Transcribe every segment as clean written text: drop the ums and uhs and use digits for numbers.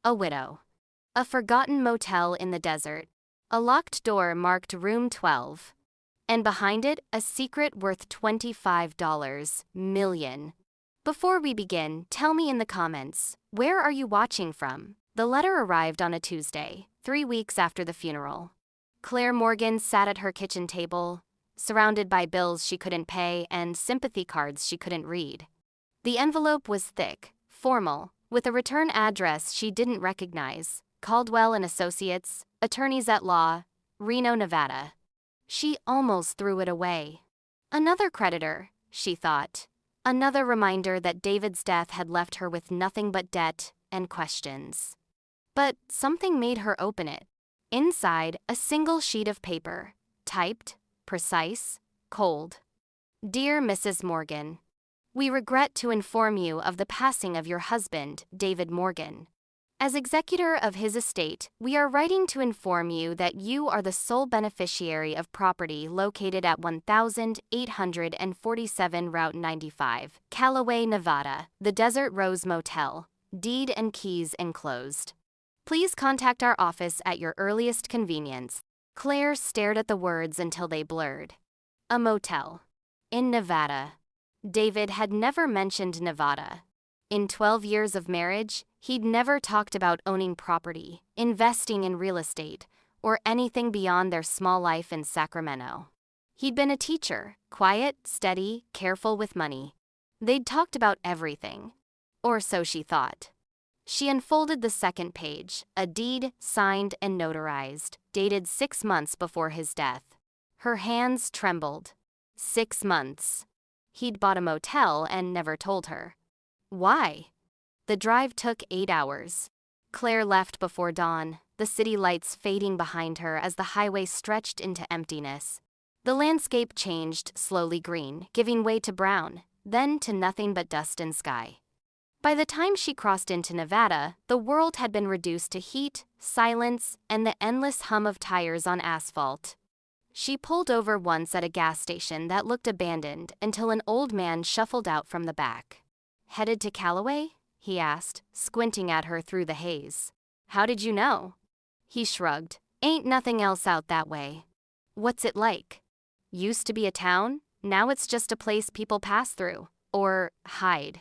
A widow. A forgotten motel in the desert. A locked door marked Room 12. And behind it, a secret worth $25 million. Before we begin, tell me in the comments, where are you watching from? The letter arrived on a Tuesday, 3 weeks after the funeral. Claire Morgan sat at her kitchen table, surrounded by bills she couldn't pay and sympathy cards she couldn't read. The envelope was thick, formal, with a return address she didn't recognize: Caldwell and Associates, Attorneys at Law, Reno, Nevada. She almost threw it away. Another creditor, she thought. Another reminder that David's death had left her with nothing but debt and questions. But something made her open it. Inside, a single sheet of paper, typed, precise, cold. Dear Mrs. Morgan, we regret to inform you of the passing of your husband, David Morgan. As executor of his estate, we are writing to inform you that you are the sole beneficiary of property located at 1847 Route 95, Callaway, Nevada, the Desert Rose Motel, deed and keys enclosed. Please contact our office at your earliest convenience. Claire stared at the words until they blurred. A motel. In Nevada. David had never mentioned Nevada. In 12 years of marriage, he'd never talked about owning property, investing in real estate, or anything beyond their small life in Sacramento. He'd been a teacher, quiet, steady, careful with money. They'd talked about everything. Or so she thought. She unfolded the second page, a deed signed and notarized, dated 6 months before his death. Her hands trembled. 6 months. He'd bought a motel and never told her. Why? The drive took 8 hours. Claire left before dawn, the city lights fading behind her as the highway stretched into emptiness. The landscape changed, slowly green, giving way to brown, then to nothing but dust and sky. By the time she crossed into Nevada, the world had been reduced to heat, silence, and the endless hum of tires on asphalt. She pulled over once at a gas station that looked abandoned until an old man shuffled out from the back. Headed to Callaway? He asked, squinting at her through the haze. How did you know? He shrugged. Ain't nothing else out that way. What's it like? Used to be a town, now it's just a place people pass through, or hide.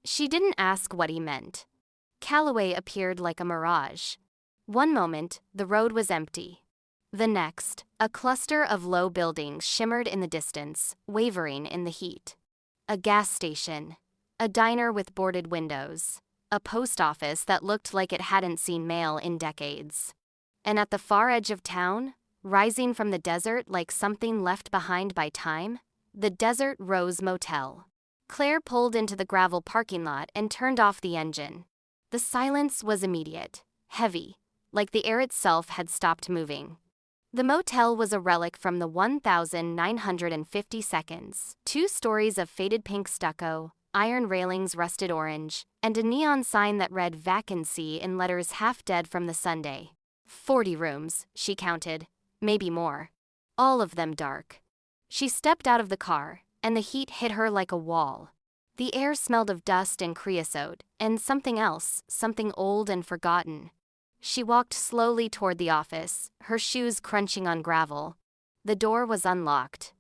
She didn't ask what he meant. Callaway appeared like a mirage. One moment, the road was empty. The next, a cluster of low buildings shimmered in the distance, wavering in the heat. A gas station. A diner with boarded windows. A post office that looked like it hadn't seen mail in decades. And at the far edge of town, rising from the desert like something left behind by time, the Desert Rose Motel. Claire pulled into the gravel parking lot and turned off the engine. The silence was immediate, heavy, like the air itself had stopped moving. The motel was a relic from the 1950s. 2 stories of faded pink stucco, iron railings rusted orange, and a neon sign that read vacancy in letters half dead from the Sunday. 40 rooms, she counted, maybe more. All of them dark. She stepped out of the car, and the heat hit her like a wall. The air smelled of dust and creosote, and something else, something old and forgotten. She walked slowly toward the office, her shoes crunching on gravel. The door was unlocked.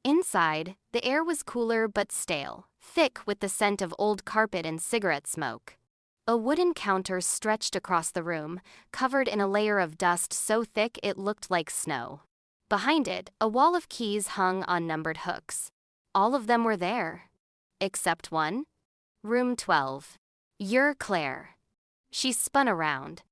Inside, the air was cooler but stale, thick with the scent of old carpet and cigarette smoke. A wooden counter stretched across the room, covered in a layer of dust so thick it looked like snow. Behind it, a wall of keys hung on numbered hooks. All of them were there. Except one. Room 12. You're Claire. She spun around.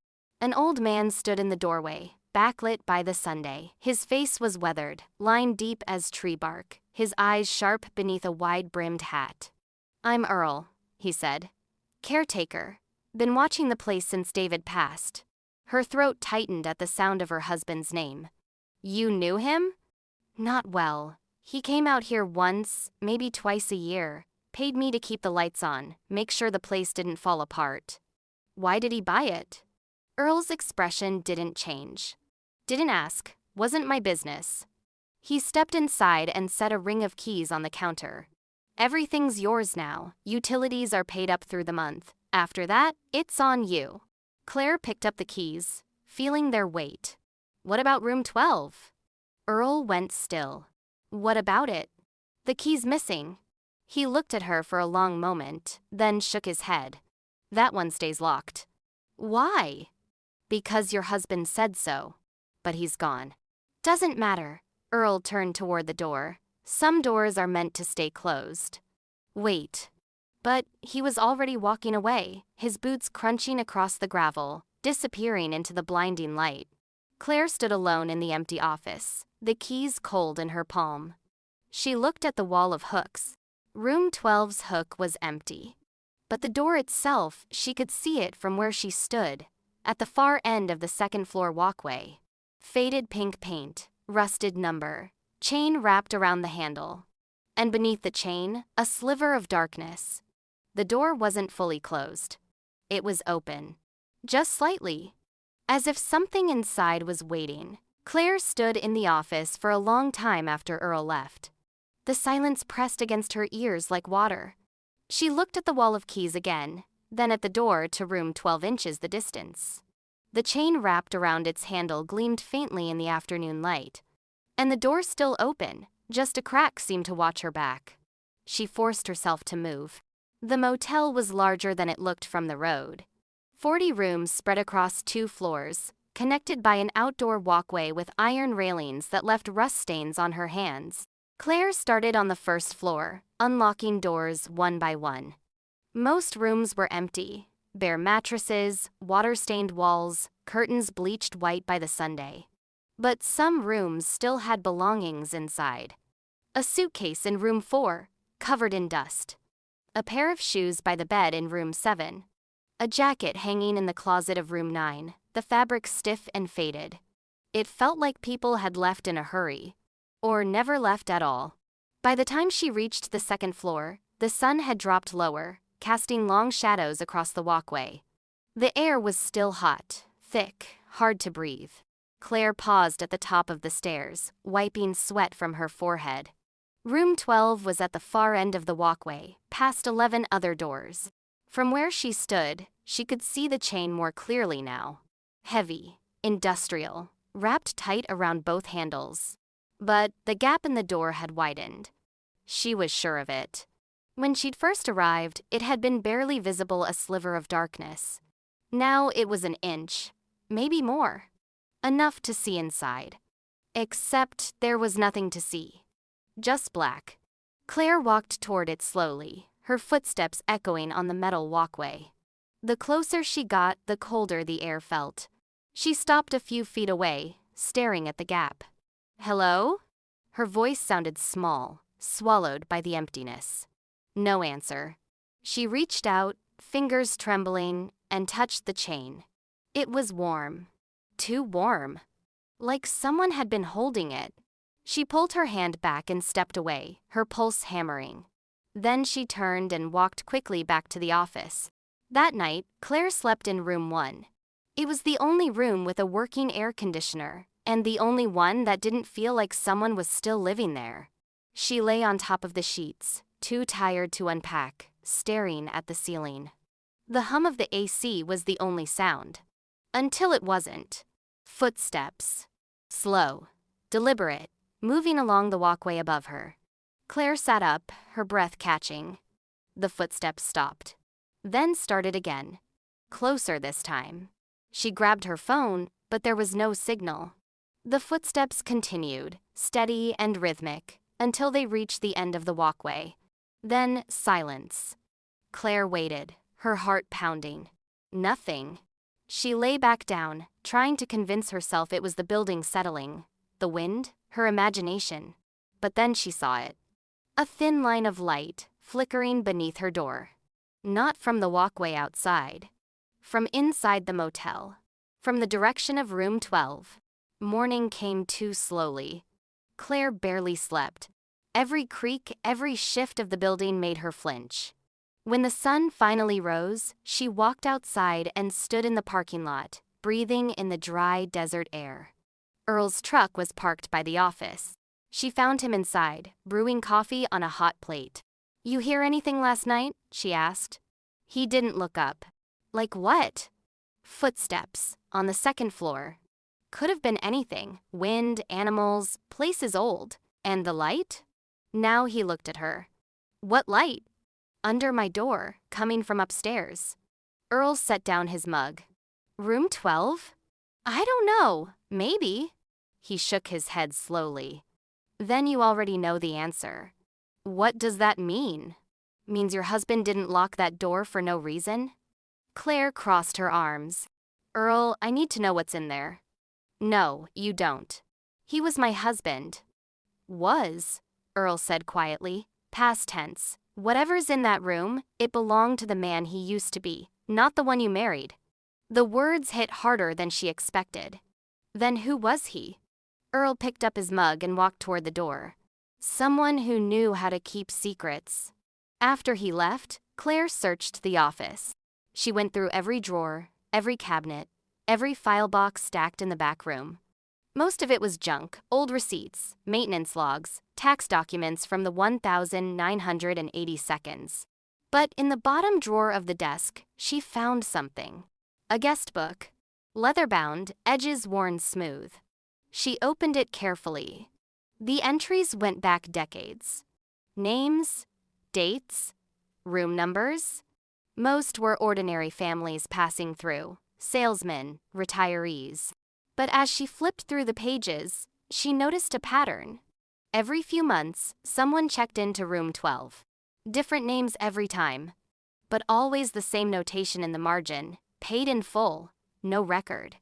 An old man stood in the doorway, backlit by the Sunday. His face was weathered, lined deep as tree bark, his eyes sharp beneath a wide-brimmed hat. I'm Earl, he said. Caretaker. Been watching the place since David passed. Her throat tightened at the sound of her husband's name. You knew him? Not well. He came out here once, maybe twice a year, paid me to keep the lights on, make sure the place didn't fall apart. Why did he buy it? Earl's expression didn't change. Didn't ask, wasn't my business. He stepped inside and set a ring of keys on the counter. Everything's yours now, utilities are paid up through the month. After that, it's on you. Claire picked up the keys, feeling their weight. What about room 12? Earl went still. What about it? The key's missing. He looked at her for a long moment, then shook his head. That one stays locked. Why? Because your husband said so. But he's gone. Doesn't matter. Earl turned toward the door. Some doors are meant to stay closed. Wait. But he was already walking away, his boots crunching across the gravel, disappearing into the blinding light. Claire stood alone in the empty office, the keys cold in her palm. She looked at the wall of hooks. Room 12's hook was empty. But the door itself, she could see it from where she stood, at the far end of the second-floor walkway. Faded pink paint, rusted number, chain wrapped around the handle. And beneath the chain, a sliver of darkness. The door wasn't fully closed. It was open. Just slightly. As if something inside was waiting. Claire stood in the office for a long time after Earl left. The silence pressed against her ears like water. She looked at the wall of keys again, then at the door to room 12 inches the distance. The chain wrapped around its handle gleamed faintly in the afternoon light. And the door still open, just a crack seemed to watch her back. She forced herself to move. The motel was larger than it looked from the road. 40 rooms spread across 2 floors, connected by an outdoor walkway with iron railings that left rust stains on her hands. Claire started on the first floor, unlocking doors one by one. Most rooms were empty. Bare mattresses, water-stained walls, curtains bleached white by the Sunday. But some rooms still had belongings inside. A suitcase in room 4, covered in dust. A pair of shoes by the bed in room 7. A jacket hanging in the closet of room 9, the fabric stiff and faded. It felt like people had left in a hurry. Or never left at all. By the time she reached the second floor, the sun had dropped lower, casting long shadows across the walkway. The air was still hot, thick, hard to breathe. Claire paused at the top of the stairs, wiping sweat from her forehead. Room 12 was at the far end of the walkway, past 11 other doors. From where she stood, she could see the chain more clearly now. Heavy, industrial, wrapped tight around both handles. But the gap in the door had widened. She was sure of it. When she'd first arrived, it had been barely visible, a sliver of darkness. Now it was an inch, maybe more. Enough to see inside. Except there was nothing to see. Just black. Claire walked toward it slowly, her footsteps echoing on the metal walkway. The closer she got, the colder the air felt. She stopped a few feet away, staring at the gap. Hello? Her voice sounded small, swallowed by the emptiness. No answer. She reached out, fingers trembling, and touched the chain. It was warm. Too warm. Like someone had been holding it. She pulled her hand back and stepped away, her pulse hammering. Then she turned and walked quickly back to the office. That night, Claire slept in room 1. It was the only room with a working air conditioner, and the only one that didn't feel like someone was still living there. She lay on top of the sheets, too tired to unpack, staring at the ceiling. The hum of the AC was the only sound. Until it wasn't. Footsteps. Slow. Deliberate. Moving along the walkway above her. Claire sat up, her breath catching. The footsteps stopped. Then started again. Closer this time. She grabbed her phone, but there was no signal. The footsteps continued, steady and rhythmic, until they reached the end of the walkway. Then silence. Claire waited, her heart pounding. Nothing. She lay back down, trying to convince herself it was the building settling. The wind, her imagination. But then she saw it. A thin line of light, flickering beneath her door. Not from the walkway outside. From inside the motel. From the direction of room 12. Morning came too slowly. Claire barely slept. Every creak, every shift of the building made her flinch. When the sun finally rose, she walked outside and stood in the parking lot, breathing in the dry desert air. Earl's truck was parked by the office. She found him inside, brewing coffee on a hot plate. "You hear anything last night?" she asked. He didn't look up. "Like what?" Footsteps, on the second floor. Could have been anything. Wind, animals, place is old. And the light? Now he looked at her. What light? Under my door, coming from upstairs. Earl set down his mug. Room 12? I don't know. Maybe. He shook his head slowly. Then you already know the answer. What does that mean? Means your husband didn't lock that door for no reason? Claire crossed her arms. Earl, I need to know what's in there. No, you don't. He was my husband. Was, Earl said quietly. Past tense. Whatever's in that room, it belonged to the man he used to be, not the one you married. The words hit harder than she expected. Then who was he? Earl picked up his mug and walked toward the door. Someone who knew how to keep secrets. After he left, Claire searched the office. She went through every drawer, every cabinet, every file box stacked in the back room. Most of it was junk, old receipts, maintenance logs, tax documents from the 1,980 seconds. But in the bottom drawer of the desk, she found something. A guest book. Leather-bound, edges worn smooth. She opened it carefully. The entries went back decades. Names, dates, room numbers. Most were ordinary families passing through, salesmen, retirees. But as she flipped through the pages, she noticed a pattern. Every few months, someone checked into room 12. Different names every time, but always the same notation in the margin, paid in full, no record.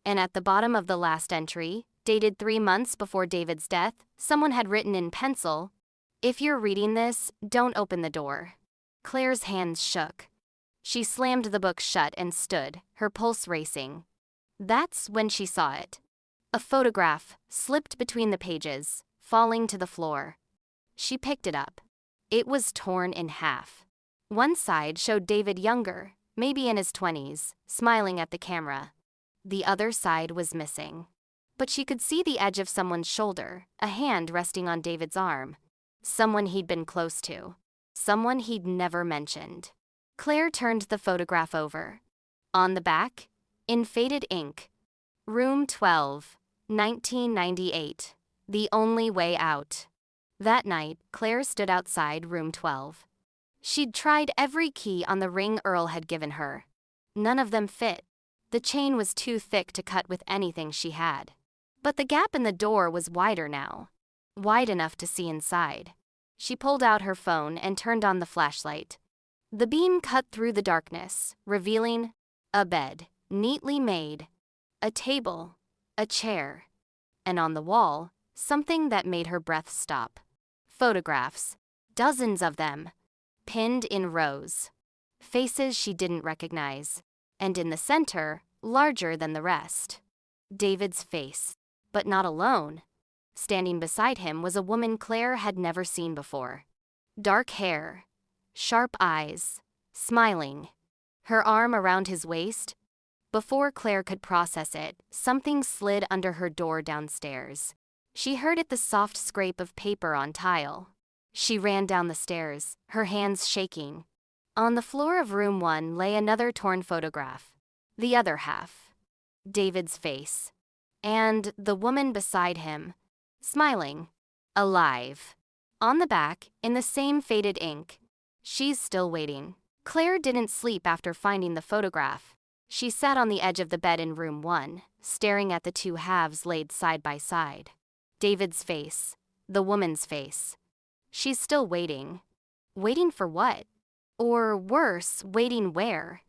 And at the bottom of the last entry, dated 3 months before David's death, someone had written in pencil, "If you're reading this, don't open the door." Claire's hands shook. She slammed the book shut and stood, her pulse racing. That's when she saw it. A photograph slipped between the pages, falling to the floor. She picked it up. It was torn in half. One side showed David younger, maybe in his 20s, smiling at the camera. The other side was missing. But she could see the edge of someone's shoulder, a hand resting on David's arm. Someone he'd been close to. Someone he'd never mentioned. Claire turned the photograph over. On the back, in faded ink, Room 12, 1998, the only way out. That night, Claire stood outside room 12. She'd tried every key on the ring Earl had given her. None of them fit. The chain was too thick to cut with anything she had. But the gap in the door was wider now. Wide enough to see inside. She pulled out her phone and turned on the flashlight. The beam cut through the darkness, revealing a bed, neatly made, a table, a chair, and on the wall, something that made her breath stop. Photographs, dozens of them, pinned in rows. Faces she didn't recognize, and in the center, larger than the rest. David's face, but not alone. Standing beside him was a woman Claire had never seen before. Dark hair, sharp eyes, smiling, her arm around his waist. Before Claire could process it, something slid under her door downstairs. She heard it, the soft scrape of paper on tile. She ran down the stairs, her hands shaking. On the floor of room 1 lay another torn photograph. The other half. David's face. And the woman beside him, smiling, alive. On the back, in the same faded ink, "She's still waiting." Claire didn't sleep after finding the photograph. She sat on the edge of the bed in room 1, staring at the two halves laid side by side. David's face, the woman's face. She's still waiting. Waiting for what? Or worse, waiting where?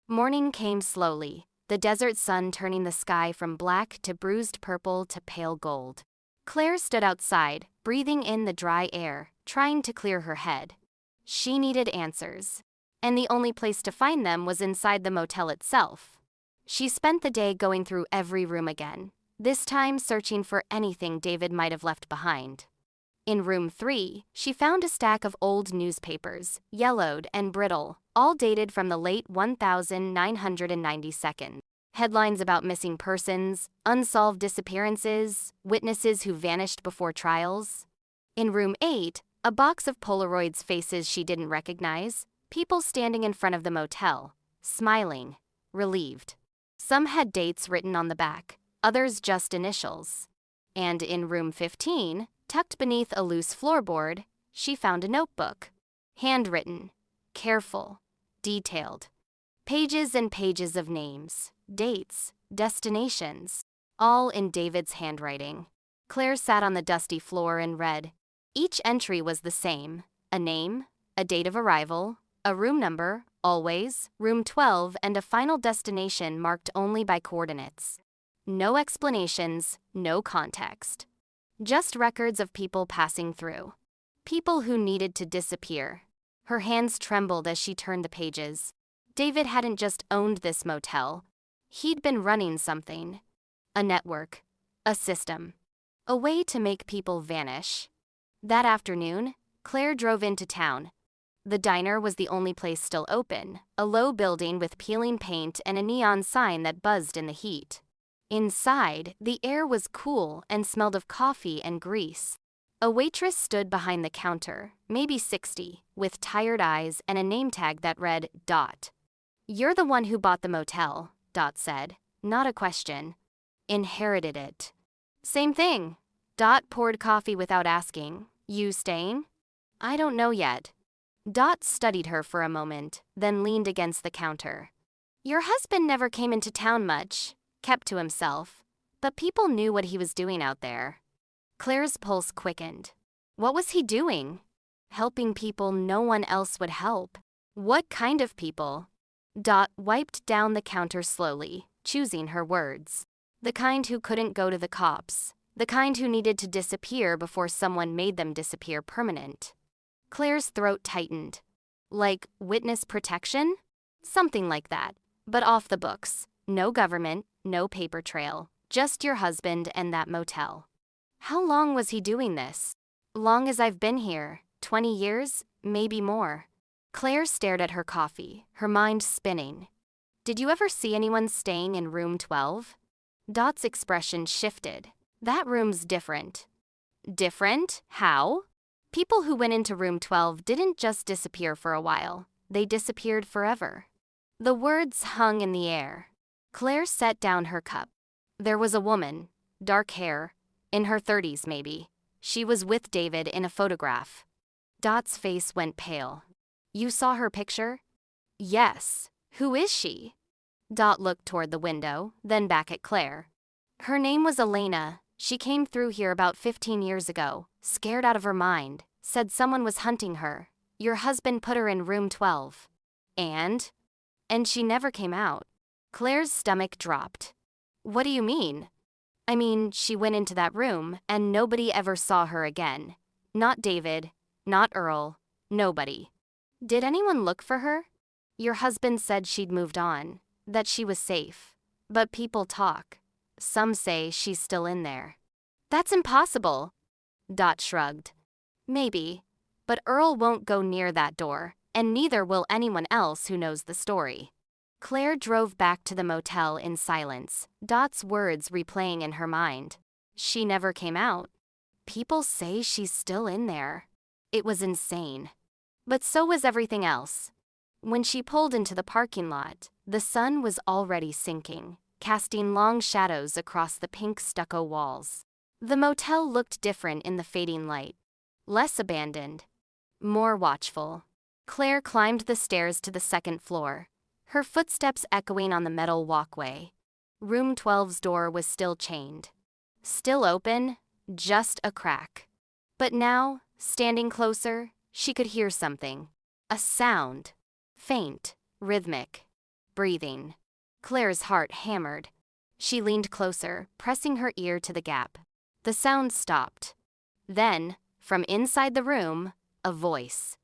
Morning came slowly, the desert sun turning the sky from black to bruised purple to pale gold. Claire stood outside, breathing in the dry air, trying to clear her head. She needed answers, and the only place to find them was inside the motel itself. She spent the day going through every room again, this time searching for anything David might have left behind. In room 3, she found a stack of old newspapers, yellowed and brittle, all dated from the late 1990 seconds. Headlines about missing persons, unsolved disappearances, witnesses who vanished before trials. In room 8, a box of Polaroids, faces she didn't recognize, people standing in front of the motel, smiling, relieved. Some had dates written on the back, others just initials. And in room 15, tucked beneath a loose floorboard, she found a notebook. Handwritten, careful, detailed. Pages and pages of names, dates, destinations, all in David's handwriting. Claire sat on the dusty floor and read. Each entry was the same: a name, a date of arrival, a room number, always, room 12, and a final destination marked only by coordinates. No explanations, no context. Just records of people passing through. People who needed to disappear. Her hands trembled as she turned the pages. David hadn't just owned this motel. He'd been running something. A network. A system. A way to make people vanish. That afternoon, Claire drove into town. The diner was the only place still open, a low building with peeling paint and a neon sign that buzzed in the heat. Inside, the air was cool and smelled of coffee and grease. A waitress stood behind the counter, maybe 60, with tired eyes and a name tag that read Dot. "You're the one who bought the motel," Dot said, not a question. "Inherited it." "Same thing." Dot poured coffee without asking. "You staying?" "I don't know yet." Dot studied her for a moment, then leaned against the counter. "Your husband never came into town much, kept to himself, but people knew what he was doing out there." Claire's pulse quickened. What was he doing? Helping people no one else would help. What kind of people? Dot wiped down the counter slowly, choosing her words. The kind who couldn't go to the cops. The kind who needed to disappear before someone made them disappear permanent. Claire's throat tightened. Like witness protection? Something like that. But off the books. No government, no paper trail. Just your husband and that motel. How long was he doing this? Long as I've been here. 20 years? Maybe more. Claire stared at her coffee, her mind spinning. Did you ever see anyone staying in room 12? Dot's expression shifted. That room's different. Different? How? People who went into room 12 didn't just disappear for a while. They disappeared forever. The words hung in the air. Claire set down her cup. There was a woman, dark hair, in her 30s maybe. She was with David in a photograph. Dot's face went pale. You saw her picture? Yes. Who is she? Dot looked toward the window, then back at Claire. Her name was Elena. She came through here about 15 years ago, scared out of her mind, said someone was hunting her. Your husband put her in room 12. And she never came out. Claire's stomach dropped. What do you mean? I mean, she went into that room, and nobody ever saw her again. Not David, not Earl, nobody. Did anyone look for her? Your husband said she'd moved on, that she was safe. But people talk. Some say she's still in there. That's impossible. Dot shrugged. Maybe, but Earl won't go near that door, and neither will anyone else who knows the story. Claire drove back to the motel in silence, Dot's words replaying in her mind. She never came out. People say she's still in there. It was insane. But so was everything else. When she pulled into the parking lot, the sun was already sinking, casting long shadows across the pink stucco walls. The motel looked different in the fading light. Less abandoned. More watchful. Claire climbed the stairs to the second floor, her footsteps echoing on the metal walkway. Room 12's door was still chained. Still open, just a crack. But now, standing closer, she could hear something. A sound. Faint, rhythmic. Breathing. Claire's heart hammered. She leaned closer, pressing her ear to the gap. The sound stopped. Then, from inside the room, a voice.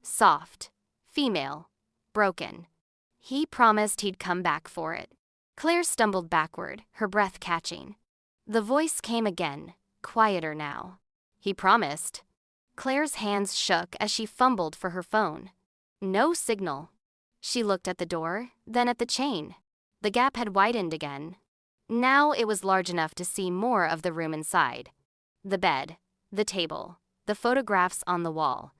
Soft. Female. Broken. He promised he'd come back for it. Claire stumbled backward, her breath catching. The voice came again, quieter now. He promised. Claire's hands shook as she fumbled for her phone. No signal. She looked at the door, then at the chain. The gap had widened again. Now it was large enough to see more of the room inside. The bed, the table, the photographs on the wall.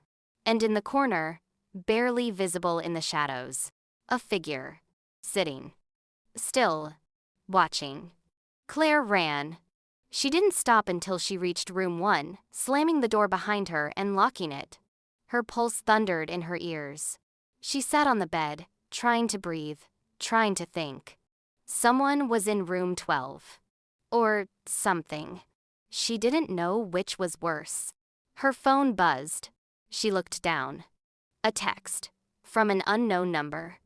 And in the corner, barely visible in the shadows, a figure, sitting. Still, watching. Claire ran. She didn't stop until she reached room 1, slamming the door behind her and locking it. Her pulse thundered in her ears. She sat on the bed, trying to breathe, trying to think. Someone was in room 12. Or something. She didn't know which was worse. Her phone buzzed. She looked down. A text. From an unknown number.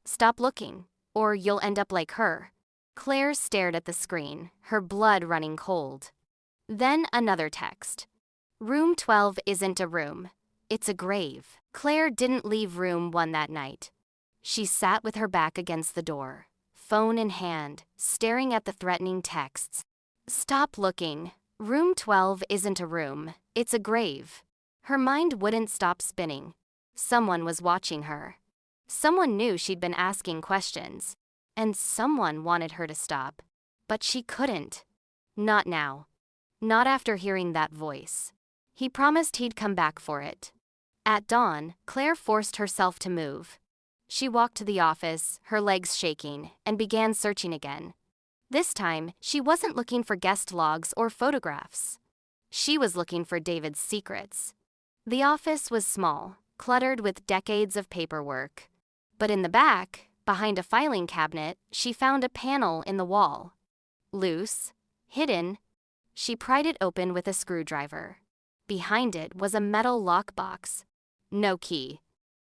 "Stop looking, or you'll end up like her." Claire stared at the screen, her blood running cold. Then another text. "Room 12 isn't a room. It's a grave." Claire didn't leave room 1 that night. She sat with her back against the door, phone in hand, staring at the threatening texts. "Stop looking. Room 12 isn't a room. It's a grave." Her mind wouldn't stop spinning. Someone was watching her. Someone knew she'd been asking questions. And someone wanted her to stop. But she couldn't. Not now. Not after hearing that voice. He promised he'd come back for it. At dawn, Claire forced herself to move. She walked to the office, her legs shaking, and began searching again. This time, she wasn't looking for guest logs or photographs. She was looking for David's secrets. The office was small, cluttered with decades of paperwork. But in the back, behind a filing cabinet, she found a panel in the wall. Loose, hidden, she pried it open with a screwdriver. Behind it was a metal lockbox. No key.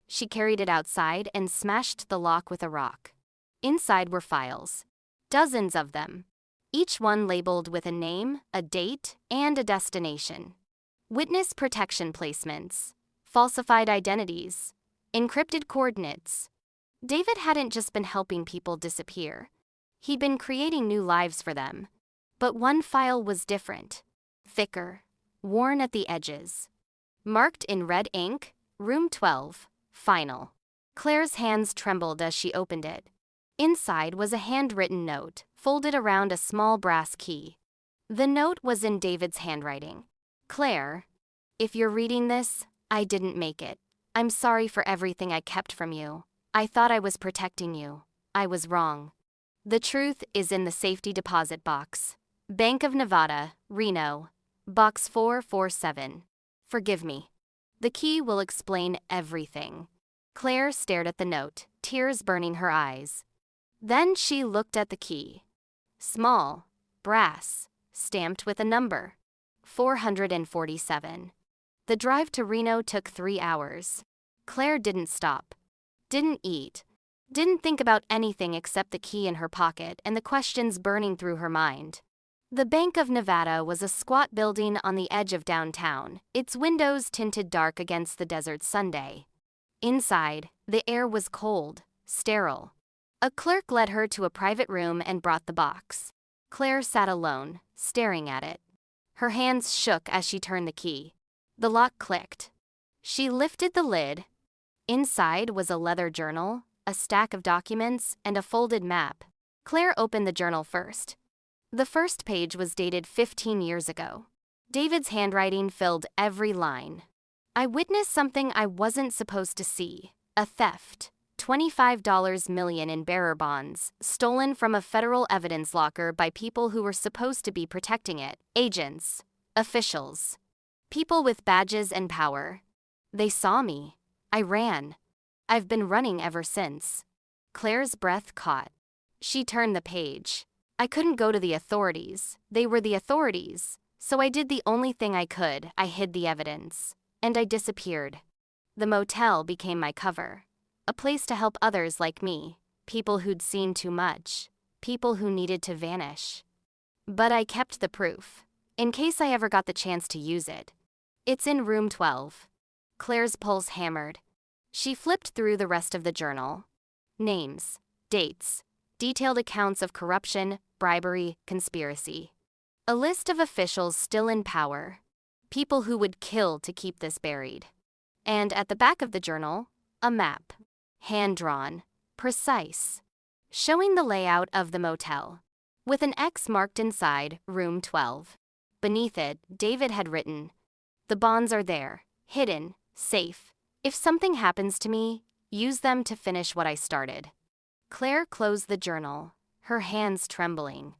She carried it outside and smashed the lock with a rock. Inside were files. Dozens of them. Each one labeled with a name, a date, and a destination. Witness protection placements. Falsified identities. Encrypted coordinates. David hadn't just been helping people disappear. He'd been creating new lives for them. But one file was different. Thicker. Worn at the edges. Marked in red ink, Room 12, Final. Claire's hands trembled as she opened it. Inside was a handwritten note, folded around a small brass key. The note was in David's handwriting. "Claire, if you're reading this, I didn't make it. I'm sorry for everything I kept from you. I thought I was protecting you. I was wrong. The truth is in the safety deposit box. Bank of Nevada, Reno, Box 447. Forgive me. The key will explain everything." Claire stared at the note, tears burning her eyes. Then she looked at the key. Small, brass, stamped with a number. 447. The drive to Reno took 3 hours. Claire didn't stop. Didn't eat. Didn't think about anything except the key in her pocket and the questions burning through her mind. The Bank of Nevada was a squat building on the edge of downtown, its windows tinted dark against the desert Sunday. Inside, the air was cold, sterile. A clerk led her to a private room and brought the box. Claire sat alone, staring at it. Her hands shook as she turned the key. The lock clicked. She lifted the lid. Inside was a leather journal, a stack of documents, and a folded map. Claire opened the journal first. The first page was dated 15 years ago. David's handwriting filled every line. "I witnessed something I wasn't supposed to see. A theft. $25 million in bearer bonds, stolen from a federal evidence locker by people who were supposed to be protecting it. Agents. Officials. People with badges and power. They saw me. I ran. I've been running ever since." Claire's breath caught. She turned the page. "I couldn't go to the authorities. They were the authorities. So I did the only thing I could. I hid the evidence. And I disappeared. The motel became my cover. A place to help others like me. People who'd seen too much. People who needed to vanish. But I kept the proof. In case I ever got the chance to use it. It's in room 12. Claire's pulse hammered. She flipped through the rest of the journal. Names. Dates. Detailed accounts of corruption, bribery, conspiracy. A list of officials still in power. People who would kill to keep this buried. And at the back of the journal, a map. Hand-drawn. Precise. Showing the layout of the motel. With an X marked inside, room 12. Beneath it, David had written, "The bonds are there, hidden, safe. If something happens to me, use them to finish what I started." Claire closed the journal. her hands trembling.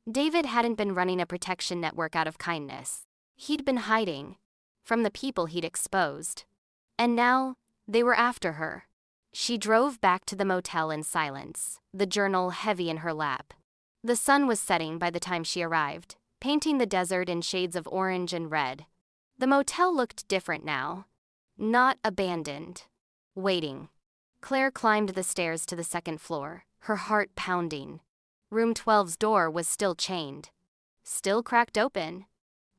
David hadn't been running a protection network out of kindness. He'd been hiding from the people he'd exposed. And now, they were after her. She drove back to the motel in silence, the journal heavy in her lap. The sun was setting by the time she arrived, painting the desert in shades of orange and red. The motel looked different now. Not abandoned. Waiting. Claire climbed the stairs to the second floor, her heart pounding. Room 12's door was still chained. Still cracked open.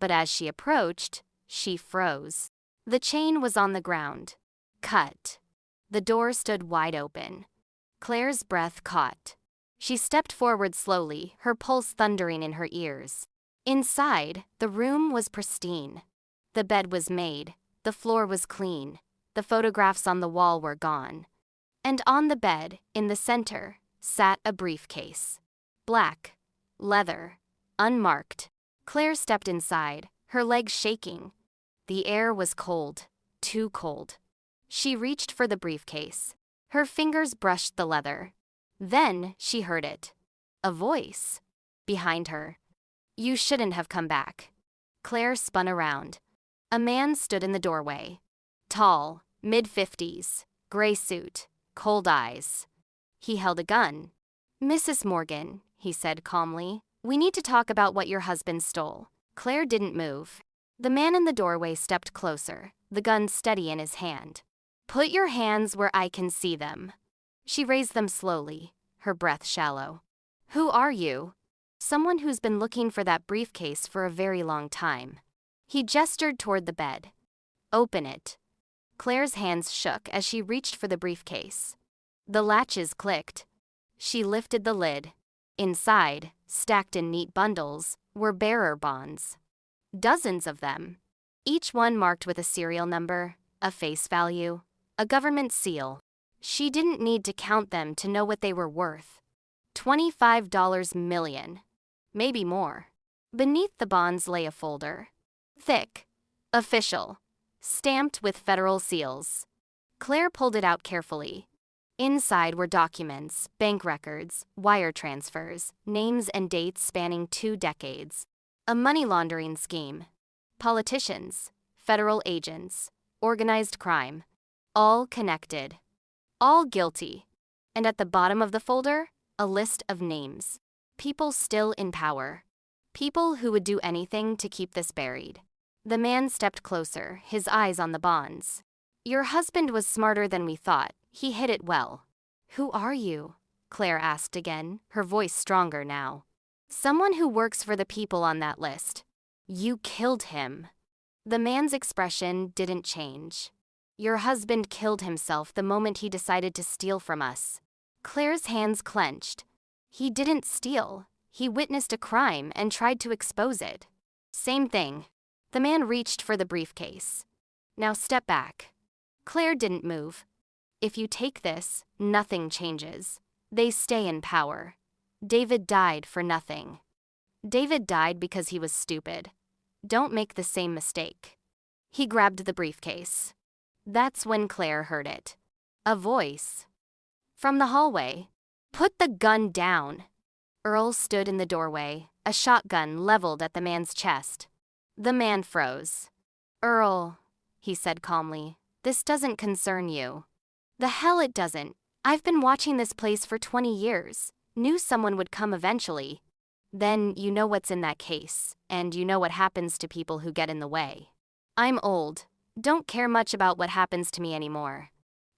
But as she approached, she froze. The chain was on the ground. Cut. The door stood wide open. Claire's breath caught. She stepped forward slowly, her pulse thundering in her ears. Inside, the room was pristine. The bed was made. The floor was clean. The photographs on the wall were gone. And on the bed, in the center, sat a briefcase. Black. Leather. Unmarked. Claire stepped inside, her legs shaking. The air was cold. Too cold. She reached for the briefcase. Her fingers brushed the leather. Then she heard it. A voice. Behind her. "You shouldn't have come back." Claire spun around. A man stood in the doorway. Tall, mid-50s, gray suit, cold eyes. He held a gun. "Mrs. Morgan," he said calmly, "we need to talk about what your husband stole." Claire didn't move. The man in the doorway stepped closer, the gun steady in his hand. "Put your hands where I can see them." She raised them slowly, her breath shallow. "Who are you?" "Someone who's been looking for that briefcase for a very long time." He gestured toward the bed. "Open it." Claire's hands shook as she reached for the briefcase. The latches clicked. She lifted the lid. Inside, stacked in neat bundles, were bearer bonds. Dozens of them. Each one marked with a serial number, a face value, a government seal. She didn't need to count them to know what they were worth. $25 million. Maybe more. Beneath the bonds lay a folder. Thick. Official. Stamped with federal seals. Claire pulled it out carefully. Inside were documents, bank records, wire transfers, names and dates spanning 2 decades. A money laundering scheme. Politicians, federal agents, organized crime. All connected. All guilty. And at the bottom of the folder, a list of names. People still in power. People who would do anything to keep this buried. The man stepped closer, his eyes on the bonds. "Your husband was smarter than we thought. He hid it well." "Who are you?" Claire asked again, her voice stronger now. "Someone who works for the people on that list." "You killed him." The man's expression didn't change. "Your husband killed himself the moment he decided to steal from us." Claire's hands clenched. "He didn't steal. He witnessed a crime and tried to expose it." "Same thing." The man reached for the briefcase. "Now step back." Claire didn't move. "If you take this, nothing changes. They stay in power. David died for nothing. David died because he was stupid. Don't make the same mistake." He grabbed the briefcase. That's when Claire heard it. A voice. From the hallway. "Put the gun down." Earl stood in the doorway, a shotgun leveled at the man's chest. The man froze. "Earl," he said calmly, "this doesn't concern you." "The hell it doesn't. I've been watching this place for 20 years. Knew someone would come eventually. Then you know what's in that case, and you know what happens to people who get in the way. I'm old. Don't care much about what happens to me anymore."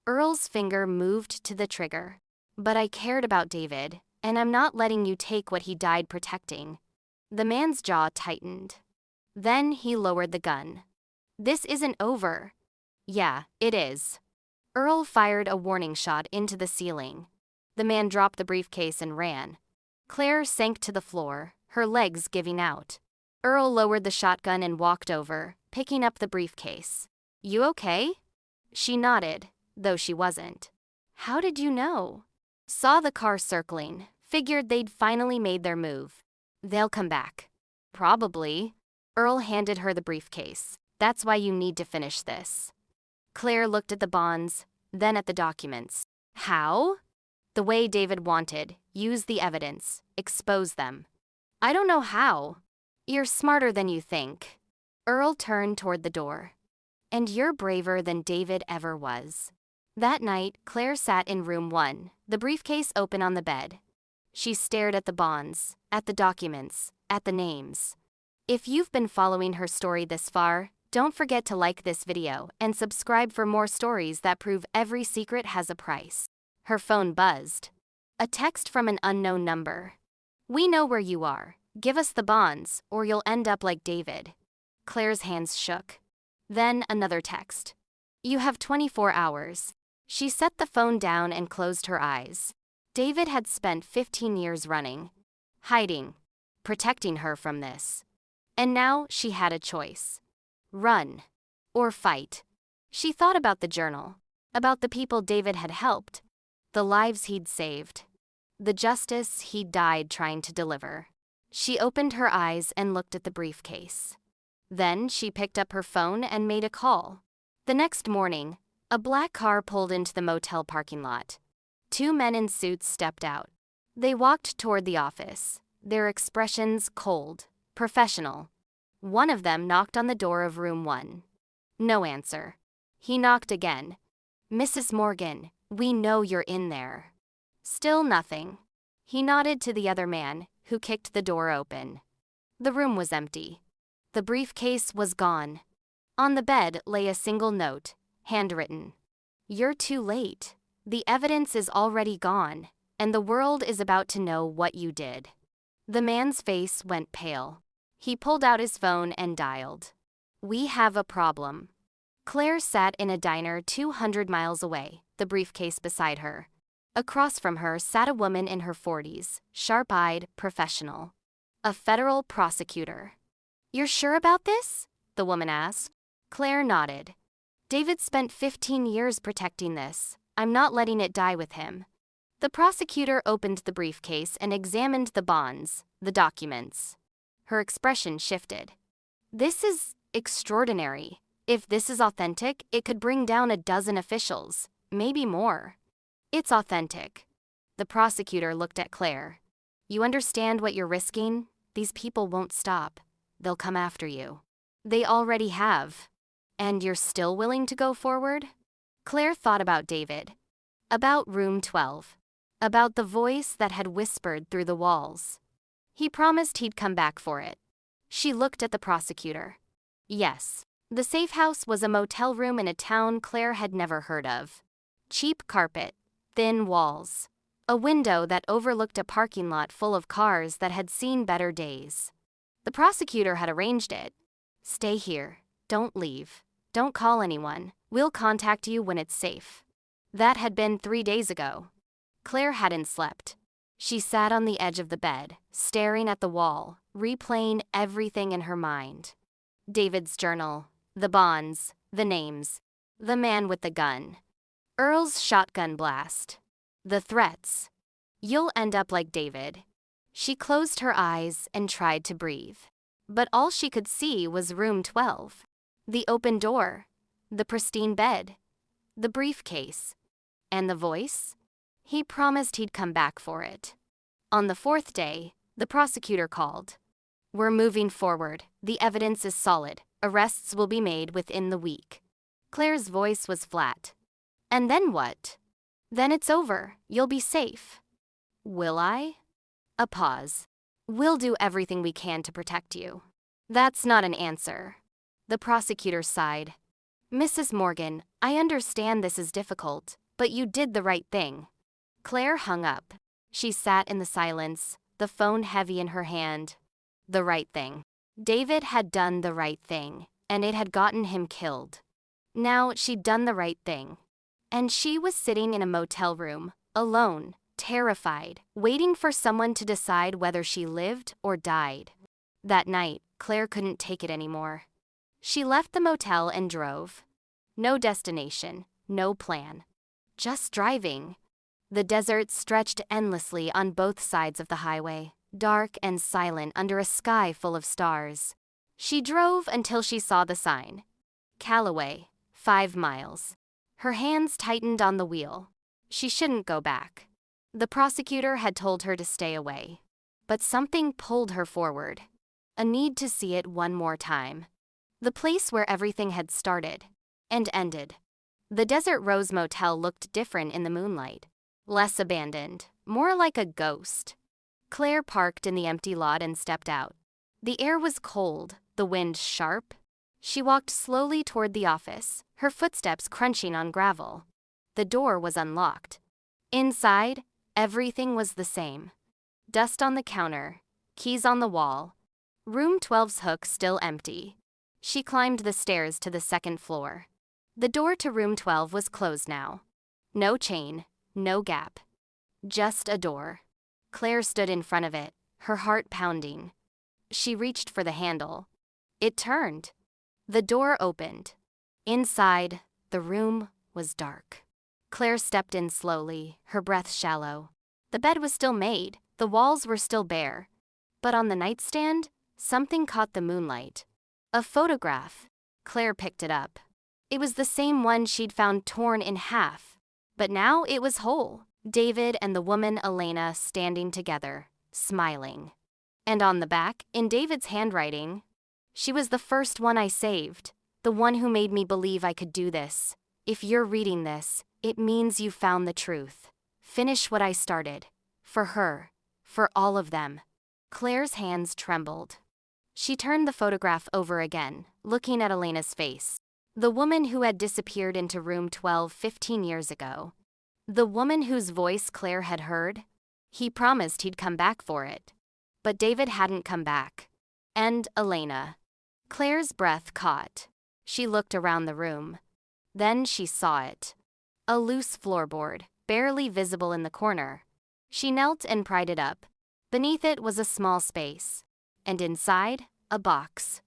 Earl's finger moved to the trigger. "But I cared about David, and I'm not letting you take what he died protecting." The man's jaw tightened. Then he lowered the gun. "This isn't over." "Yeah, it is." Earl fired a warning shot into the ceiling. The man dropped the briefcase and ran. Claire sank to the floor, her legs giving out. Earl lowered the shotgun and walked over, picking up the briefcase. "You okay?" She nodded, though she wasn't. "How did you know?" "Saw the car circling, figured they'd finally made their move. They'll come back." "Probably." Earl handed her the briefcase. "That's why you need to finish this." Claire looked at the bonds, then at the documents. "How?" The way David wanted, use the evidence, expose them. I don't know how. You're smarter than you think. Earl turned toward the door. And you're braver than David ever was. That night, Claire sat in room 1, the briefcase open on the bed. She stared at the bonds, at the documents, at the names. If you've been following her story this far, don't forget to like this video and subscribe for more stories that prove every secret has a price. Her phone buzzed. A text from an unknown number. We know where you are. Give us the bonds, or you'll end up like David. Claire's hands shook. Then another text. You have 24 hours. She set the phone down and closed her eyes. David had spent 15 years running, hiding, protecting her from this. And now she had a choice. Run or fight. She thought about the journal, about the people David had helped, the lives he'd saved, the justice he'd died trying to deliver. She opened her eyes and looked at the briefcase. Then she picked up her phone and made a call. The next morning, a black car pulled into the motel parking lot. 2 men in suits stepped out. They walked toward the office, their expressions cold, professional. One of them knocked on the door of room 1. No answer. He knocked again. Mrs. Morgan, we know you're in there. Still nothing. He nodded to the other man, who kicked the door open. The room was empty. The briefcase was gone. On the bed lay a single note, handwritten. You're too late. The evidence is already gone, and the world is about to know what you did. The man's face went pale. He pulled out his phone and dialed. We have a problem. Claire sat in a diner 200 miles away, the briefcase beside her. Across from her sat a woman in her 40s, sharp-eyed, professional. A federal prosecutor. You're sure about this? The woman asked. Claire nodded. David spent 15 years protecting this. I'm not letting it die with him. The prosecutor opened the briefcase and examined the bonds, the documents. Her expression shifted. This is extraordinary. If this is authentic, it could bring down a dozen officials, maybe more. It's authentic. The prosecutor looked at Claire. You understand what you're risking? These people won't stop. They'll come after you. They already have. And you're still willing to go forward? Claire thought about David. About room 12. About the voice that had whispered through the walls. He promised he'd come back for it. She looked at the prosecutor. Yes. The safe house was a motel room in a town Claire had never heard of. Cheap carpet, thin walls. A window that overlooked a parking lot full of cars that had seen better days. The prosecutor had arranged it. Stay here. Don't leave. Don't call anyone. We'll contact you when it's safe. That had been 3 days ago. Claire hadn't slept. She sat on the edge of the bed, staring at the wall, replaying everything in her mind. David's journal, the bonds, the names, the man with the gun. Earl's shotgun blast. The threats. You'll end up like David. She closed her eyes and tried to breathe. But all she could see was room 12. The open door. The pristine bed. The briefcase. And the voice? He promised he'd come back for it. On the 4th day, the prosecutor called. We're moving forward. The evidence is solid. Arrests will be made within the week. Claire's voice was flat. And then what? Then it's over. You'll be safe. Will I? A pause. We'll do everything we can to protect you. That's not an answer. The prosecutor sighed. Mrs. Morgan, I understand this is difficult, but you did the right thing. Claire hung up. She sat in the silence, the phone heavy in her hand. The right thing. David had done the right thing, and it had gotten him killed. Now she'd done the right thing. And she was sitting in a motel room, alone, terrified, waiting for someone to decide whether she lived or died. That night, Claire couldn't take it anymore. She left the motel and drove. No destination, no plan. Just driving. The desert stretched endlessly on both sides of the highway, dark and silent under a sky full of stars. She drove until she saw the sign. Callaway, 5 miles. Her hands tightened on the wheel. She shouldn't go back. The prosecutor had told her to stay away. But something pulled her forward. A need to see it one more time. The place where everything had started and ended. The Desert Rose Motel looked different in the moonlight. Less abandoned, more like a ghost. Claire parked in the empty lot and stepped out. The air was cold, the wind sharp. She walked slowly toward the office, her footsteps crunching on gravel. The door was unlocked. Inside, everything was the same. Dust on the counter, keys on the wall. Room 12's hook still empty. She climbed the stairs to the second floor. The door to room 12 was closed now. No chain, no gap. Just a door. Claire stood in front of it, her heart pounding. She reached for the handle. It turned. The door opened. Inside, the room was dark. Claire stepped in slowly, her breath shallow. The bed was still made, the walls were still bare. But on the nightstand, something caught the moonlight. A photograph. Claire picked it up. It was the same one she'd found torn in half. But now it was whole. David and the woman Elena standing together, smiling. And on the back, in David's handwriting, "She was the first one I saved, the one who made me believe I could do this. If you're reading this, it means you found the truth. Finish what I started. For her. For all of them." Claire's hands trembled. She turned the photograph over again, looking at Elena's face. The woman who had disappeared into room 12 15 years ago. The woman whose voice Claire had heard. He promised he'd come back for it. But David hadn't come back. And Elena. Claire's breath caught. She looked around the room. Then she saw it. A loose floorboard, barely visible in the corner. She knelt and pried it up. Beneath it was a small space. And inside, a box.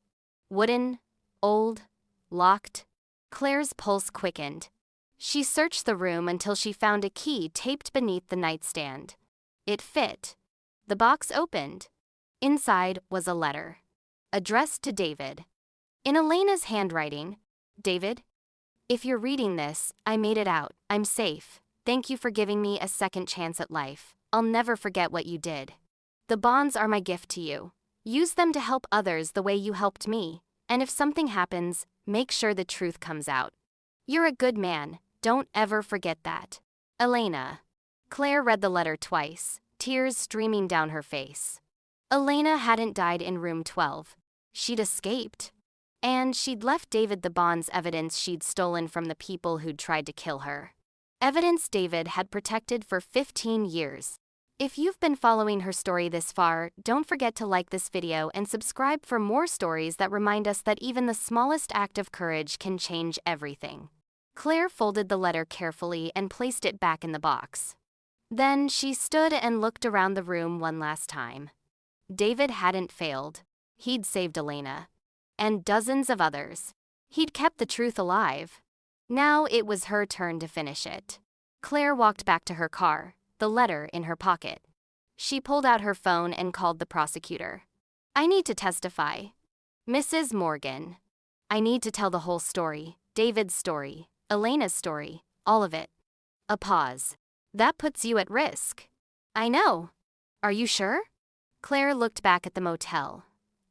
Wooden, old, locked. Claire's pulse quickened. She searched the room until she found a key taped beneath the nightstand. It fit. The box opened. Inside was a letter. Addressed to David. In Elena's handwriting, "David, if you're reading this, I made it out. I'm safe. Thank you for giving me a second chance at life. I'll never forget what you did. The bonds are my gift to you. Use them to help others the way you helped me. And if something happens, make sure the truth comes out. You're a good man. Don't ever forget that. Elena." Claire read the letter twice, tears streaming down her face. Elena hadn't died in room 12. She'd escaped. And she'd left David the bonds evidence she'd stolen from the people who'd tried to kill her. Evidence David had protected for 15 years. If you've been following her story this far, don't forget to like this video and subscribe for more stories that remind us that even the smallest act of courage can change everything. Claire folded the letter carefully and placed it back in the box. Then she stood and looked around the room one last time. David hadn't failed. He'd saved Elena. And dozens of others. He'd kept the truth alive. Now it was her turn to finish it. Claire walked back to her car, the letter in her pocket. She pulled out her phone and called the prosecutor. "I need to testify. Mrs. Morgan. I need to tell the whole story, David's story, Elena's story, all of it." A pause. "That puts you at risk." "I know. Are you sure?" Claire looked back at the motel,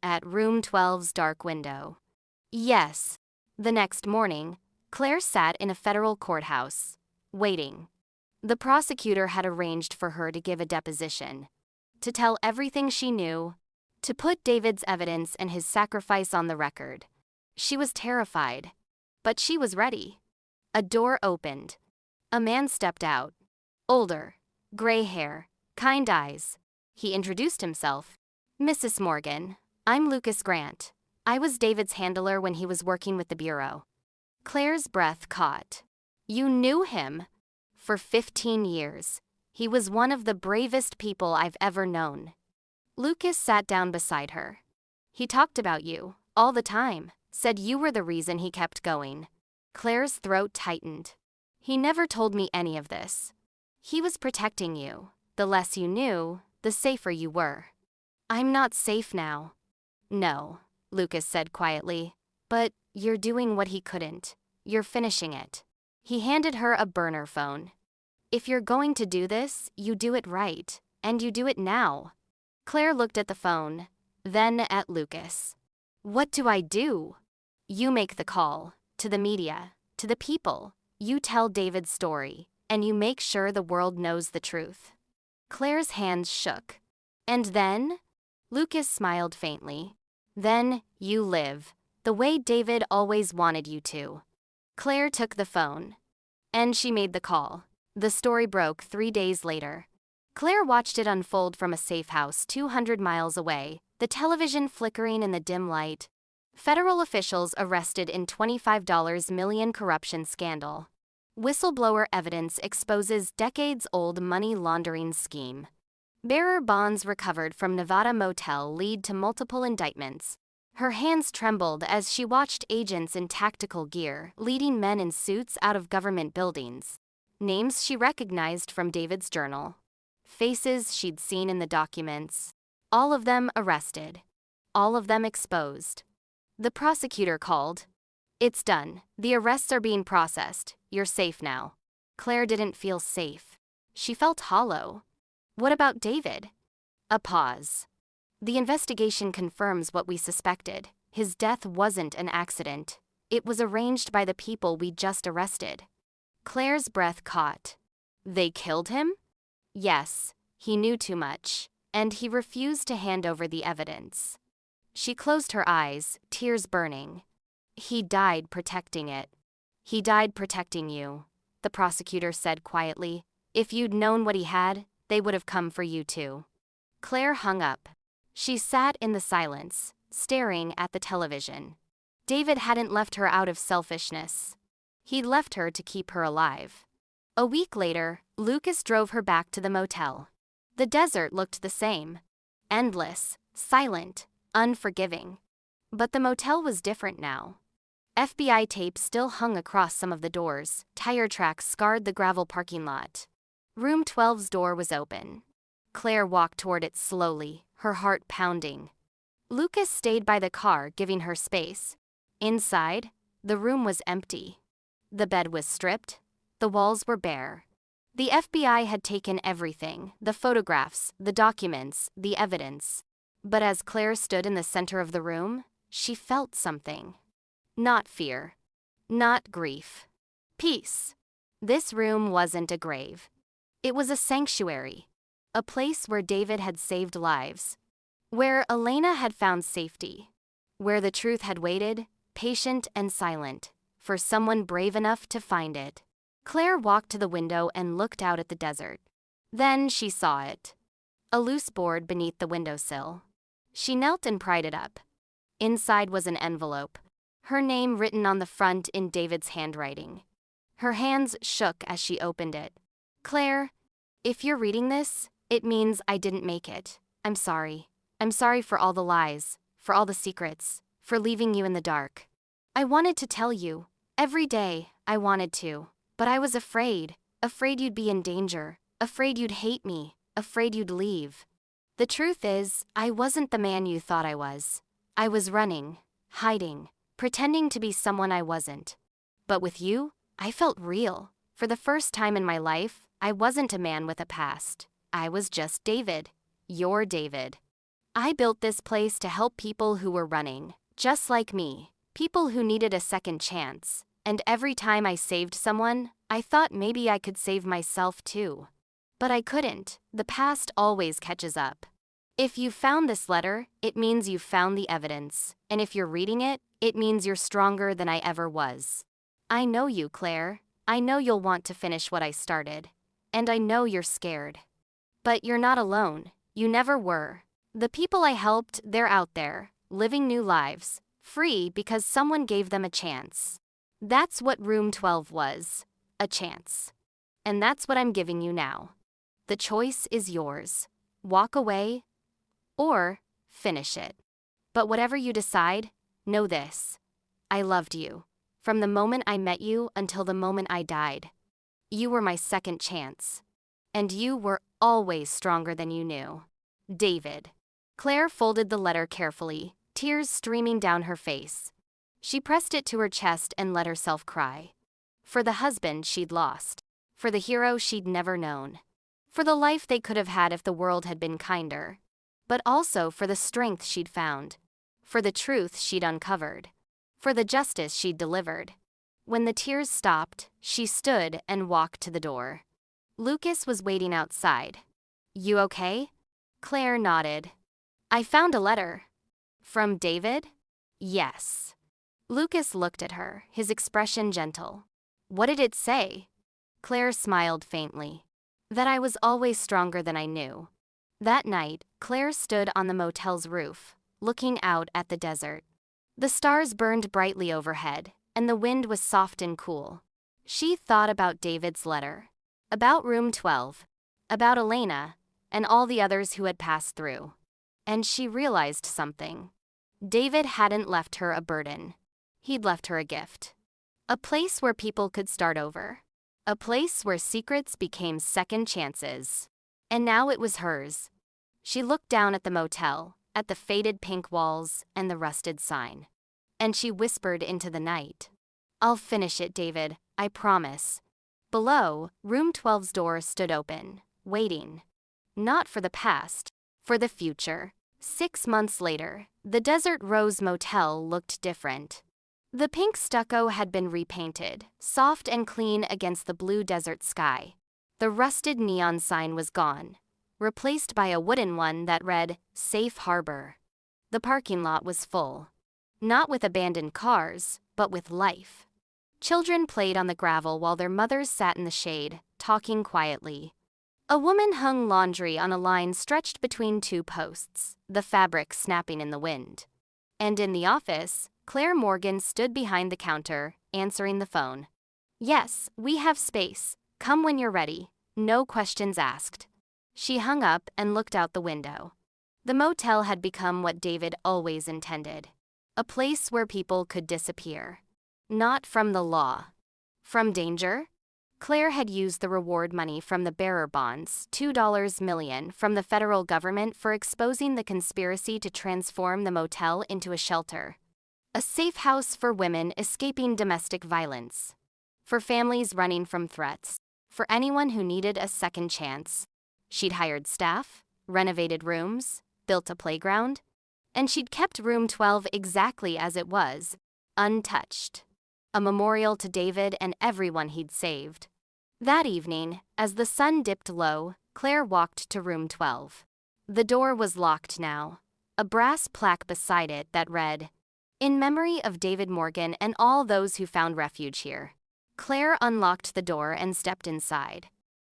at room 12's dark window. "Yes." The next morning, Claire sat in a federal courthouse, waiting. The prosecutor had arranged for her to give a deposition, to tell everything she knew, to put David's evidence and his sacrifice on the record. She was terrified, but she was ready. A door opened. A man stepped out. Older, gray hair, kind eyes. He introduced himself. "Mrs. Morgan, I'm Lucas Grant. I was David's handler when he was working with the Bureau." Claire's breath caught. "You knew him?" "For 15 years. He was one of the bravest people I've ever known." Lucas sat down beside her. "He talked about you, all the time, said you were the reason he kept going." Claire's throat tightened. "He never told me any of this. He was protecting you. The less you knew, the safer you were." "I'm not safe now." "No," Lucas said quietly. "But you're doing what he couldn't. You're finishing it." He handed her a burner phone. If you're going to do this, you do it right, and you do it now. Claire looked at the phone, then at Lucas. What do I do? You make the call, to the media, to the people. You tell David's story, and you make sure the world knows the truth. Claire's hands shook. And then? Lucas smiled faintly. Then, you live, the way David always wanted you to. Claire took the phone. And she made the call. The story broke 3 days later. Claire watched it unfold from a safe house 200 miles away, the television flickering in the dim light. Federal officials arrested in $25 million corruption scandal. Whistleblower evidence exposes decades-old money laundering scheme. Bearer bonds recovered from Nevada motel lead to multiple indictments. Her hands trembled as she watched agents in tactical gear leading men in suits out of government buildings. Names she recognized from David's journal. Faces she'd seen in the documents. All of them arrested. All of them exposed. The prosecutor called. It's done. The arrests are being processed. You're safe now. Claire didn't feel safe. She felt hollow. What about David? A pause. The investigation confirms what we suspected. His death wasn't an accident. It was arranged by the people we just arrested. Claire's breath caught. They killed him? Yes, he knew too much, and he refused to hand over the evidence. She closed her eyes, tears burning. He died protecting it. He died protecting you, the prosecutor said quietly. If you'd known what he had, they would have come for you too. Claire hung up. She sat in the silence, staring at the television. David hadn't left her out of selfishness. He'd left her to keep her alive. A week later, Lucas drove her back to the motel. The desert looked the same. Endless, silent, unforgiving. But the motel was different now. FBI tape still hung across some of the doors. Tire tracks scarred the gravel parking lot. Room 12's door was open. Claire walked toward it slowly, her heart pounding. Lucas stayed by the car, giving her space. Inside, the room was empty. The bed was stripped. The walls were bare. The FBI had taken everything, the photographs, the documents, the evidence. But as Claire stood in the center of the room, she felt something. Not fear. Not grief. Peace. This room wasn't a grave. It was a sanctuary. A place where David had saved lives. Where Elena had found safety. Where the truth had waited, patient and silent, for someone brave enough to find it. Claire walked to the window and looked out at the desert. Then she saw it. A loose board beneath the windowsill. She knelt and pried it up. Inside was an envelope, her name written on the front in David's handwriting. Her hands shook as she opened it. Claire, if you're reading this, it means I didn't make it. I'm sorry. I'm sorry for all the lies, for all the secrets, for leaving you in the dark. I wanted to tell you. Every day, I wanted to. But I was afraid you'd be in danger, afraid you'd hate me, afraid you'd leave. The truth is, I wasn't the man you thought I was. I was running, hiding, pretending to be someone I wasn't. But with you, I felt real. For the first time in my life, I wasn't a man with a past. I was just David. Your David. I built this place to help people who were running, just like me, people who needed a second chance. And every time I saved someone, I thought maybe I could save myself too. But I couldn't. The past always catches up. If you found this letter, it means you've found the evidence. And if you're reading it, it means you're stronger than I ever was. I know you, Claire. I know you'll want to finish what I started. And I know you're scared. But you're not alone. You never were. The people I helped, they're out there, living new lives, free because someone gave them a chance. That's what Room 12 was, a chance. And that's what I'm giving you now. The choice is yours. Walk away or finish it. But whatever you decide, know this. I loved you. From the moment I met you until the moment I died. You were my second chance. And you were always stronger than you knew. David. Claire folded the letter carefully, tears streaming down her face. She pressed it to her chest and let herself cry. For the husband she'd lost. for the hero she'd never known, for the life they could have had if the world had been kinder, but also for the strength she'd found, for the truth she'd uncovered, for the justice she'd delivered. When the tears stopped, she stood and walked to the door. Lucas was waiting outside. "You okay?" Claire nodded. "I found a letter." "From David?" "Yes." Lucas looked at her, his expression gentle. "What did it say?" Claire smiled faintly. "That I was always stronger than I knew." That night, Claire stood on the motel's roof, looking out at the desert. The stars burned brightly overhead, and the wind was soft and cool. She thought about David's letter, about room 12, about Elena, and all the others who had passed through. And she realized something. David hadn't left her a burden. He'd left her a gift. A place where people could start over. A place where secrets became second chances. And now it was hers. She looked down at the motel, at the faded pink walls and the rusted sign. And she whispered into the night, "I'll finish it, David, I promise." Below, room 12's door stood open, waiting. Not for the past, for the future. 6 months later, the Desert Rose Motel looked different. The pink stucco had been repainted, soft and clean against the blue desert sky. The rusted neon sign was gone, replaced by a wooden one that read, "Safe Harbor." The parking lot was full. Not with abandoned cars, but with life. Children played on the gravel while their mothers sat in the shade, talking quietly. A woman hung laundry on a line stretched between 2 posts, the fabric snapping in the wind. And in the office, Claire Morgan stood behind the counter, answering the phone. "Yes, we have space. Come when you're ready. No questions asked." She hung up and looked out the window. The motel had become what David always intended. A place where people could disappear. Not from the law. From danger? Claire had used the reward money from the bearer bonds, $2 million, from the federal government for exposing the conspiracy to transform the motel into a shelter. A safe house for women escaping domestic violence. For families running from threats. For anyone who needed a second chance. She'd hired staff, renovated rooms, built a playground, and she'd kept room 12 exactly as it was, untouched. A memorial to David and everyone he'd saved. That evening, as the sun dipped low, Claire walked to room 12. The door was locked now, a brass plaque beside it that read, "In memory of David Morgan and all those who found refuge here." Claire unlocked the door and stepped inside.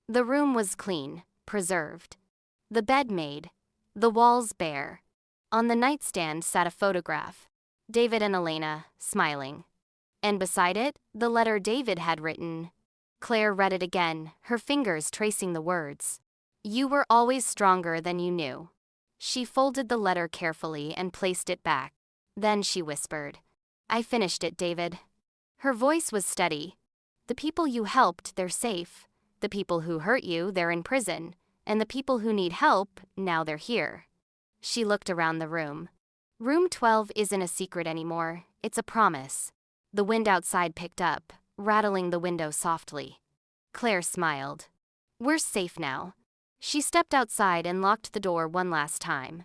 The room was clean, preserved. The bed made, the walls bare. On the nightstand sat a photograph, David and Elena, smiling. And beside it, the letter David had written. Claire read it again, her fingers tracing the words. "You were always stronger than you knew." She folded the letter carefully and placed it back. Then she whispered, "I finished it, David." Her voice was steady. "The people you helped, they're safe. The people who hurt you, they're in prison. And the people who need help, now they're here." She looked around the room. Room 12 isn't a secret anymore, it's a promise. The wind outside picked up, rattling the window softly. Claire smiled. "We're safe now." She stepped outside and locked the door one last time.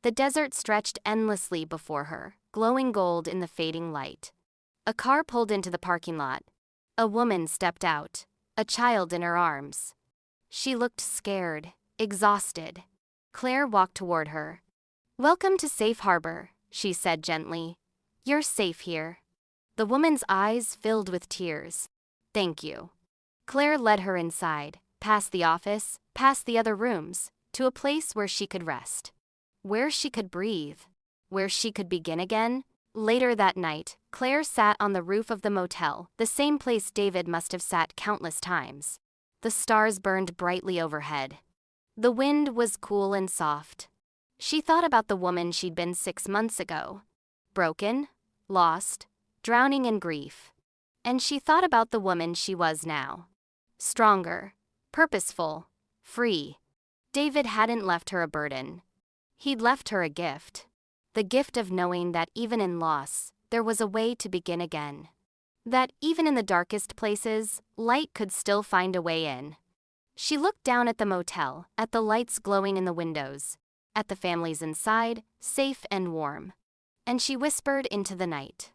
The desert stretched endlessly before her, glowing gold in the fading light. A car pulled into the parking lot. A woman stepped out, a child in her arms. She looked scared, exhausted. Claire walked toward her. "Welcome to Safe Harbor," she said gently. "You're safe here." The woman's eyes filled with tears. "Thank you." Claire led her inside, past the office, past the other rooms, to a place where she could rest. Where she could breathe. Where she could begin again. Later that night, Claire sat on the roof of the motel, the same place David must have sat countless times. The stars burned brightly overhead. The wind was cool and soft. She thought about the woman she'd been 6 months ago. Broken, lost, drowning in grief. And she thought about the woman she was now. Stronger, purposeful, free. David hadn't left her a burden. He'd left her a gift. The gift of knowing that even in loss, there was a way to begin again. That even in the darkest places, light could still find a way in. She looked down at the motel, at the lights glowing in the windows, at the families inside, safe and warm. And she whispered into the night,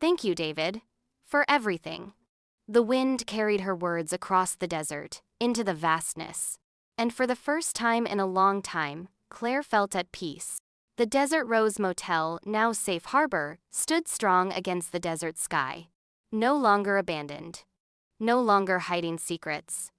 "Thank you, David, for everything." The wind carried her words across the desert, into the vastness. And for the first time in a long time, Claire felt at peace. The Desert Rose Motel, now safe harbor, stood strong against the desert sky. No longer abandoned. No longer hiding secrets.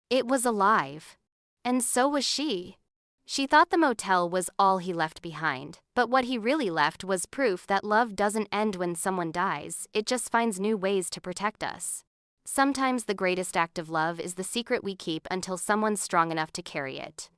It was alive. And so was she. She thought the motel was all he left behind, but what he really left was proof that love doesn't end when someone dies, it just finds new ways to protect us. Sometimes the greatest act of love is the secret we keep until someone's strong enough to carry it.